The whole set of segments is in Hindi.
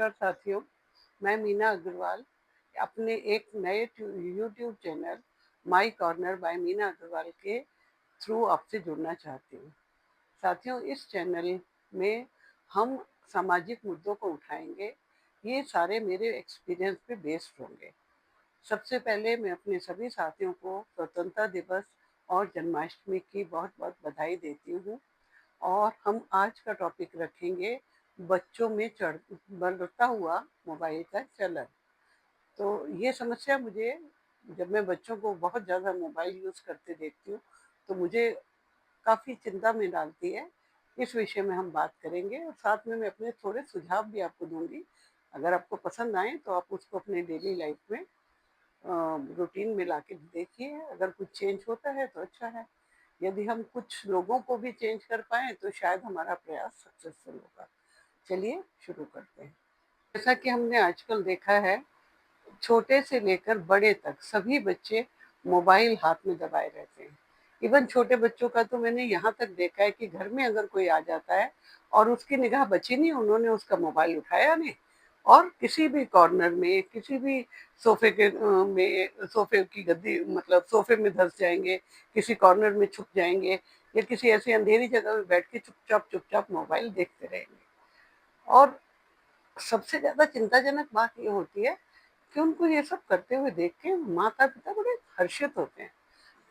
नमस्कार साथियों, मैं मीना अग्रवाल अपने एक नए YouTube channel my corner by Meena Agarwal के थ्रू आपसे जुड़ना चाहती हूँ। साथियों, इस चैनल में हम सामाजिक मुद्दों को उठाएंगे। ये सारे मेरे एक्सपीरियंस पे बेस्ड होंगे। सबसे पहले मैं अपने सभी साथियों को स्वतंत्रता दिवस और जन्माष्टमी की बहुत बहुत बधाई देती हूँ। और हम आज का टॉपिक रखेंगे बच्चों में बढ़ता हुआ मोबाइल का चलन। तो ये समस्या मुझे, जब मैं बच्चों को बहुत ज़्यादा मोबाइल यूज़ करते देखती हूँ तो मुझे काफ़ी चिंता में डालती है। इस विषय में हम बात करेंगे और साथ में मैं अपने थोड़े सुझाव भी आपको दूंगी। अगर आपको पसंद आए तो आप उसको अपने डेली लाइफ में रूटीन में ला के देखिए। अगर कुछ चेंज होता है तो अच्छा है। यदि हम कुछ लोगों को भी चेंज कर पाए तो शायद हमारा प्रयास सक्सेसफुल होगा। चलिए शुरू करते हैं। जैसा कि हमने आजकल देखा है, छोटे से लेकर बड़े तक सभी बच्चे मोबाइल हाथ में दबाए रहते हैं। इवन छोटे बच्चों का तो मैंने यहाँ तक देखा है कि घर में अगर कोई आ जाता है और उसकी निगाह बची नहीं, उन्होंने उसका मोबाइल उठाया नहीं और किसी भी कॉर्नर में, किसी भी सोफे के में, सोफे की गद्दी मतलब सोफे में धंस जाएंगे, किसी कॉर्नर में छुप जाएंगे या किसी ऐसी अंधेरी जगह में बैठ के चुपचाप चुपचाप मोबाइल देखते रहेंगे। और सबसे ज्यादा चिंताजनक बात ये होती है कि उनको ये सब करते हुए देख के माता पिता बड़े हर्षित होते हैं,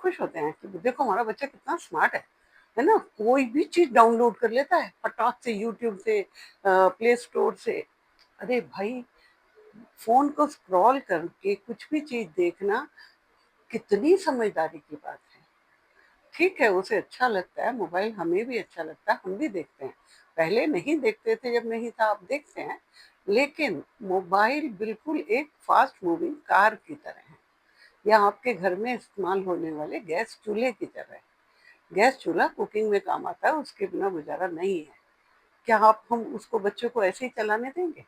खुश होते हैं कि देखो हमारा बच्चा कितना स्मार्ट है ना। कोई भी चीज डाउनलोड कर लेता है फटाक से, यूट्यूब से, प्ले स्टोर से। अरे भाई, फोन को स्क्रॉल करके कुछ भी चीज देखना कितनी समझदारी की बात है। ठीक है, उसे अच्छा लगता है मोबाइल, हमें भी अच्छा लगता है, हम भी देखते हैं। पहले नहीं देखते थे, जब नहीं था, अब देखते हैं। लेकिन मोबाइल बिल्कुल एक फास्ट मूविंग कार की तरह है, या आपके घर में इस्तेमाल होने वाले गैस चूल्हे की तरह है। गैस चूल्हा कुकिंग में काम आता है, उसके बिना गुजारा नहीं है। क्या हम उसको बच्चों को ऐसे ही चलाने देंगे?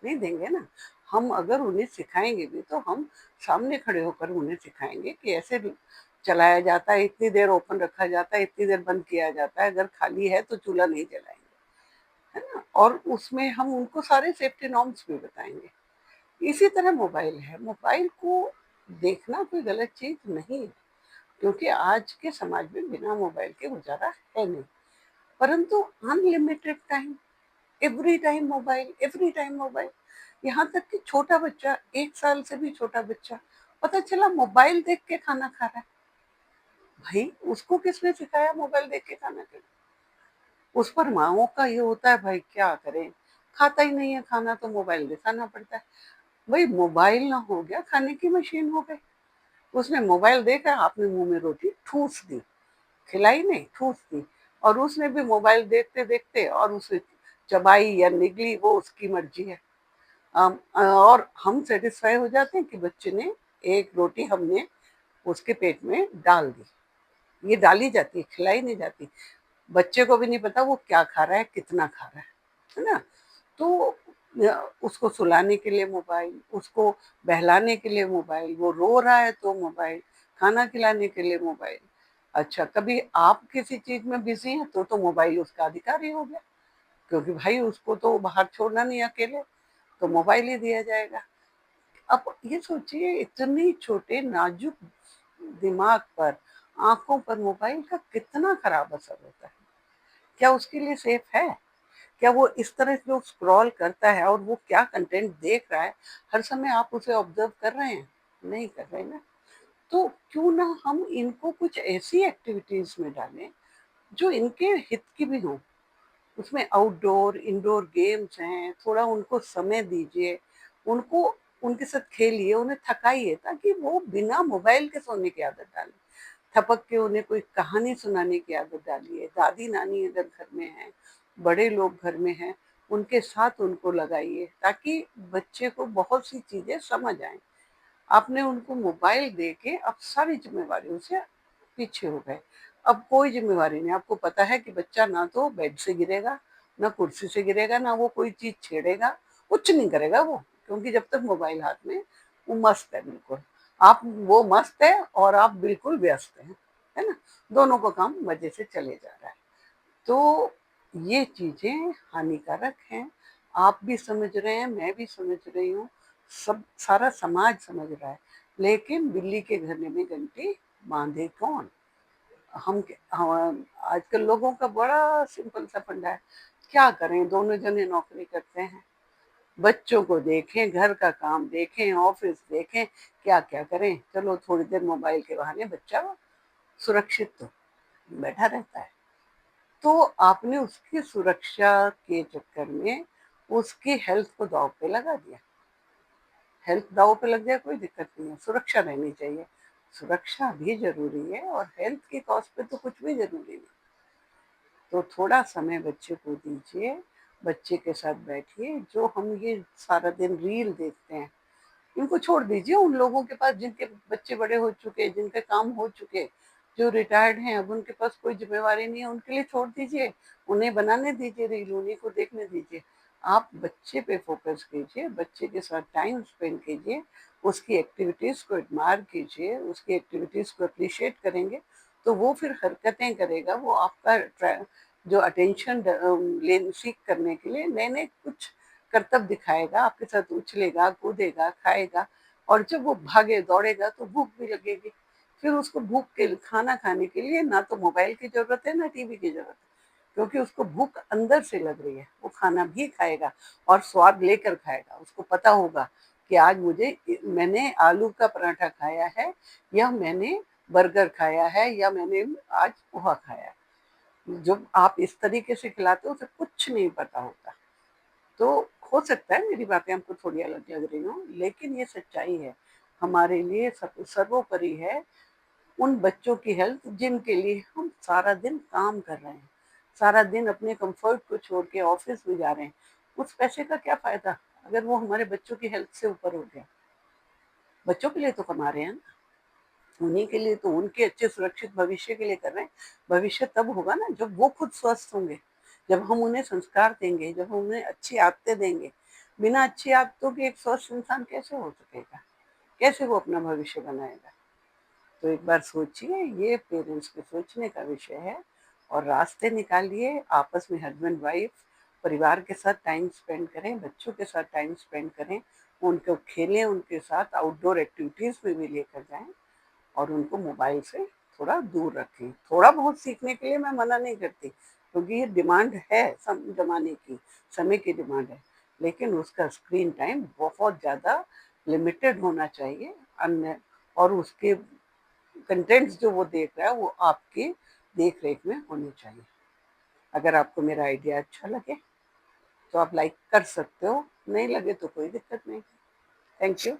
नहीं देंगे ना। हम अगर उन्हें सिखाएंगे भी तो हम सामने खड़े होकर उन्हें सिखाएंगे कि ऐसे चलाया जाता है, इतनी देर ओपन रखा जाता है, इतनी देर बंद किया जाता है, अगर खाली है तो चूल्हा नहीं जलाएंगे, है ना। और उसमें हम उनको सारे सेफ्टी नॉर्म्स भी बताएंगे। इसी तरह मोबाइल है, मोबाइल को देखना कोई गलत चीज नहीं है, क्योंकि आज के समाज में बिना मोबाइल के गुजारा है नहीं। परंतु unlimited time, every time mobile, every time mobile. यहाँ तक कि छोटा बच्चा, 1 साल से भी छोटा बच्चा, पता चला मोबाइल देख के खाना खा रहा है। भाई, उसको किसने सिखाया मोबाइल देख के खाना खाना? उस पर माओ का ये होता है, भाई क्या करें, खाता ही नहीं है खाना तो मोबाइल दिखाना पड़ता है। भाई, मोबाइल ना हो गया खाने की मशीन हो गई। उसने मोबाइल देखा, आपने मुंह में रोटी ठूस दी, खिलाई नहीं, ठूस दी। और उसने भी मोबाइल देखते देखते और उसे चबाई या निगली, वो उसकी मर्जी है। और हम सेटिस्फाई हो जाते हैं कि बच्चे ने एक रोटी हमने उसके पेट में डाल दी। ये डाली जाती है, खिलाई नहीं जाती। बच्चे को भी नहीं पता वो क्या खा रहा है, कितना खा रहा है ना। तो उसको सुलाने के लिए मोबाइल, उसको बहलाने के लिए मोबाइल, वो रो रहा है तो मोबाइल, खाना खिलाने के लिए मोबाइल। अच्छा, कभी आप किसी चीज में बिजी हैं तो मोबाइल उसका अधिकारी हो गया, क्योंकि भाई उसको तो बाहर छोड़ना नहीं अकेले, तो मोबाइल ही दिया जाएगा। अब ये सोचिए, इतने छोटे नाजुक दिमाग पर, आंखों पर मोबाइल का कितना खराब असर होता है। क्या उसके लिए सेफ है? क्या वो इस तरह जो स्क्रॉल करता है और वो क्या कंटेंट देख रहा है, हर समय आप उसे ऑब्जर्व कर रहे हैं? नहीं कर रहे ना। तो क्यों ना हम इनको कुछ ऐसी एक्टिविटीज में डालें जो इनके हित की भी हो। उसमें आउटडोर इंडोर गेम्स हैं, थोड़ा उनको समय दीजिए, उनको उनके साथ खेलिए, उन्हें थकाइए, ताकि वो बिना मोबाइल के सोने की आदत डालें। थपक के उन्हें कोई कहानी सुनाने की आदत डालिए। दादी नानी अगर घर में हैं, बड़े लोग घर में हैं, उनके साथ उनको लगाइए, ताकि बच्चे को बहुत सी चीजें समझ आए। आपने उनको मोबाइल दे के अब सारी जिम्मेवारियों से पीछे हो गए। अब कोई जिम्मेवारी नहीं। आपको पता है कि बच्चा ना तो बेड से गिरेगा, ना कुर्सी से गिरेगा, ना वो कोई चीज छेड़ेगा, कुछ नहीं करेगा वो, क्योंकि जब तक मोबाइल हाथ में, वो मस्त है बिल्कुल। आप, वो मस्त है और आप बिल्कुल व्यस्त हैं, है ना। दोनों का काम मजे से चले जा रहा है। तो ये चीजें हानिकारक हैं। आप भी समझ रहे हैं, मैं भी समझ रही हूँ, सब सारा समाज समझ रहा है, लेकिन बिल्ली के घर में घंटी बांधे कौन? हम आजकल लोगों का बड़ा सिंपल सा फंडा है, क्या करें, दोनों जने नौकरी करते हैं, बच्चों को देखें, घर का काम देखें, ऑफिस देखें, क्या क्या करें, चलो थोड़ी देर मोबाइल के बहाने बच्चा सुरक्षित तो बैठा रहता है। तो आपने उसकी सुरक्षा के चक्कर में उसकी हेल्थ को दांव पे लगा दिया। हेल्थ दांव पे लग जाए कोई दिक्कत नहीं है, सुरक्षा रहनी चाहिए, सुरक्षा भी जरूरी है और हेल्थ के कॉस्ट पे तो कुछ भी जरूरी नहीं। तो थोड़ा समय बच्चे को दीजिए, बच्चे के साथ बैठिए। जो हम ये सारा दिन रील देखते हैं, इनको छोड़ दीजिए उन लोगों के पास जिनके बच्चे बड़े हो चुके, जिनके काम हो चुके, जो रिटायर्ड हैं, अब उनके पास कोई जिम्मेवारी नहीं है, उनके लिए छोड़ दीजिए, उन्हें बनाने दीजिए रील, उन्हीं को देखने दीजिए। आप बच्चे पे फोकस कीजिए, बच्चे के साथ टाइम स्पेंड कीजिए, उसकी एक्टिविटीज को एडमायर कीजिए, उसकी एक्टिविटीज को अप्रिशिएट करेंगे तो वो फिर हरकतें करेगा, वो आपका जो अटेंशन ले सीख करने के लिए नए नए कुछ करतब दिखाएगा, आपके साथ उछलेगा, कूदेगा, खाएगा, और जब वो भागे दौड़ेगा तो भूख भी लगेगी। फिर उसको भूख के खाना खाने के लिए ना तो मोबाइल की जरूरत है ना टीवी की जरूरत है, क्योंकि उसको भूख अंदर से लग रही है, वो खाना भी खाएगा और स्वाद लेकर खाएगा। उसको पता होगा कि आज मैंने आलू का पराठा खाया है, या मैंने बर्गर खाया है, या मैंने आज पोहा खाया है। जब आप इस तरीके से खिलाते हो उसे कुछ नहीं पता होता। तो हो सकता है मेरी बातें हमको थोड़ी अलग लग रही हों, लेकिन ये सच्चाई है। हमारे लिए सर्वोपरि है उन बच्चों की हेल्थ जिनके लिए हम सारा दिन काम कर रहे हैं, सारा दिन अपने कंफर्ट को छोड़ के ऑफिस में जा रहे हैं। उस पैसे का क्या फायदा अगर वो हमारे बच्चों की हेल्थ से ऊपर हो गया? बच्चों के लिए तो कमा रहे हैं ना, उन्हीं के लिए तो, उनके अच्छे सुरक्षित भविष्य के लिए कर रहे हैं। भविष्य तब होगा ना जब वो खुद स्वस्थ होंगे, जब हम उन्हें संस्कार देंगे, जब हम उन्हें अच्छी आदतें देंगे। बिना अच्छी आदतों के एक स्वस्थ इंसान कैसे हो सकेगा? कैसे वो अपना भविष्य बनाएगा? तो एक बार सोचिए, ये पेरेंट्स के सोचने का विषय है, और रास्ते निकालिए। आपस में हस्बैंड वाइफ परिवार के साथ टाइम स्पेंड करें, बच्चों के साथ टाइम स्पेंड करें, उनको खेलें, उनके साथ आउटडोर एक्टिविटीज में भी लेकर जाएं, और उनको मोबाइल से थोड़ा दूर रखें। थोड़ा बहुत सीखने के लिए मैं मना नहीं करती, क्योंकि ये डिमांड है जमाने की, समय की डिमांड है, लेकिन उसका स्क्रीन टाइम बहुत ज़्यादा लिमिटेड होना चाहिए। अन्य और उसके कंटेंट्स जो वो देख रहा है वो आपकी देख रेख में होने चाहिए। अगर आपको मेरा आइडिया अच्छा लगे तो आप लाइक कर सकते हो, नहीं लगे तो कोई दिक्कत नहीं। Thank you.